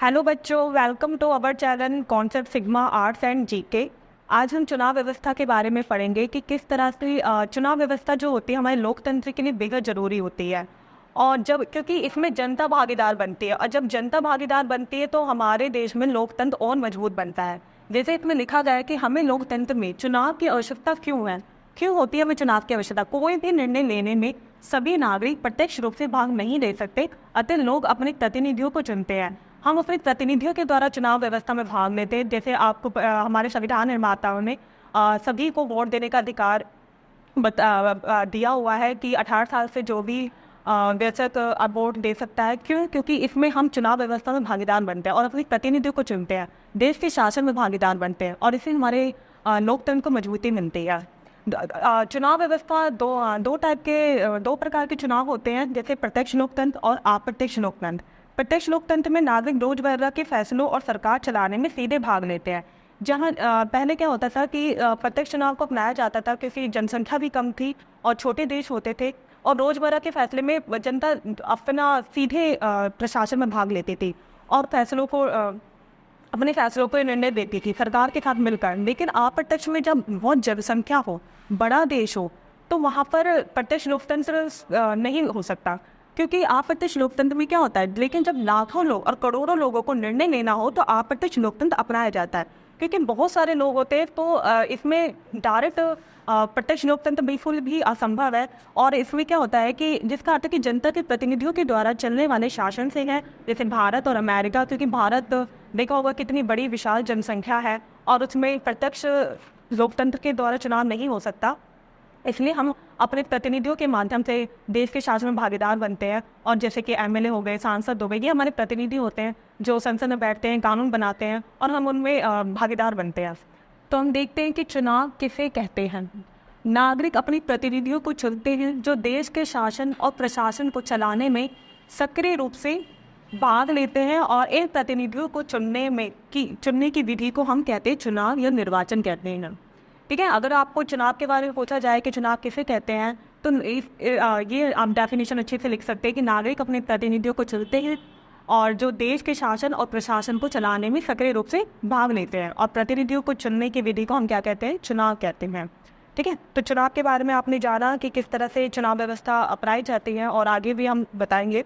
Hello बच्चों, welcome to our channel concept sigma arts and GK. आज हम चुनाव व्यवस्था के बारे में पढ़ेंगे कि किस तरह से चुनाव व्यवस्था जो होती है हमारे लोकतंत्र के लिए बेहद ज़रूरी होती है। और जब क्योंकि इसमें जनता भागीदार बनती है और जब जनता भागीदार बनती है तो हमारे देश में लोकतंत्र और मजबूत बनता है। जैसे इसमें लिखा गया है कि हमें लोकतंत्र में चुनाव की आवश्यकता क्यों होती है। हमें चुनाव की आवश्यकता, कोई भी निर्णय लेने में सभी नागरिक प्रत्यक्ष रूप से भाग नहीं ले सकते, अतः लोग अपने प्रतिनिधियों को चुनते हैं। हम अपने प्रतिनिधियों के द्वारा चुनाव व्यवस्था में भाग लेते हैं। जैसे आपको हमारे संविधान निर्माताओं ने सभी को वोट देने का अधिकार दिया हुआ है कि 18 साल से जो भी वयस्क वोट दे सकता है। क्योंकि इसमें हम चुनाव व्यवस्था में भागीदार बनते हैं और अपने प्रतिनिधियों को चुनते हैं, देश के शासन में भागीदार बनते हैं और इससे हमारे लोकतंत्र को मजबूती मिलती है। चुनाव व्यवस्था दो प्रकार के चुनाव होते हैं, जैसे प्रत्यक्ष लोकतंत्र और अप्रत्यक्ष लोकतंत्र। प्रत्यक्ष लोकतंत्र में नागरिक रोजमर्रा के फैसलों और सरकार चलाने में सीधे भाग लेते हैं। जहां पहले क्या होता था कि प्रत्यक्ष चुनाव को अपनाया जाता था क्योंकि जनसंख्या भी कम थी और छोटे देश होते थे और रोजमर्रा के फैसले में जनता अपना सीधे प्रशासन में भाग लेती थी और अपने फैसलों को निर्णय देती थी सरकार के साथ मिलकर। लेकिन अप्रत्यक्ष में जब बहुत जनसंख्या हो, बड़ा देश हो, तो वहाँ पर प्रत्यक्ष लोकतंत्र नहीं हो सकता। क्योंकि अप्रत्यक्ष लोकतंत्र में क्या होता है, लेकिन जब लाखों लोग और करोड़ों लोगों को निर्णय लेना हो तो अप्रत्यक्ष लोकतंत्र अपनाया जाता है। क्योंकि बहुत सारे लोग होते हैं तो इसमें डायरेक्ट प्रत्यक्ष लोकतंत्र बिल्कुल भी असंभव है। और इसमें क्या होता है कि जिसका अर्थ है कि जनता के प्रतिनिधियों के द्वारा चलने वाले शासन से है, जैसे भारत और अमेरिका। क्योंकि भारत देखा होगा कितनी बड़ी विशाल जनसंख्या है और उसमें प्रत्यक्ष लोकतंत्र के द्वारा चुनाव नहीं हो सकता, इसलिए हम अपने प्रतिनिधियों के माध्यम से देश के शासन में भागीदार बनते हैं। और जैसे कि एमएलए हो गए, सांसद हो गए, ये हमारे प्रतिनिधि होते हैं जो संसद में बैठते हैं, कानून बनाते हैं और हम उनमें भागीदार बनते हैं। तो हम देखते हैं कि चुनाव किसे कहते हैं। नागरिक अपने प्रतिनिधियों को चुनते हैं जो देश के शासन और प्रशासन को चलाने में सक्रिय रूप से भाग लेते हैं और इन प्रतिनिधियों को चुनने की विधि को हम कहते हैं चुनाव या निर्वाचन कहते हैं। ठीक है, अगर आपको चुनाव के बारे में पूछा जाए कि चुनाव किसे कहते हैं तो ये आप डेफिनेशन अच्छे से लिख सकते हैं कि नागरिक अपने प्रतिनिधियों को चुनते हैं और जो देश के शासन और प्रशासन को चलाने में सक्रिय रूप से भाग लेते हैं। और प्रतिनिधियों को चुनने की विधि को हम क्या कहते हैं, चुनाव कहते हैं। ठीक है, तो चुनाव के बारे में आपने जाना कि किस तरह से चुनाव व्यवस्था अपनाई जाती है और आगे भी हम बताएंगे।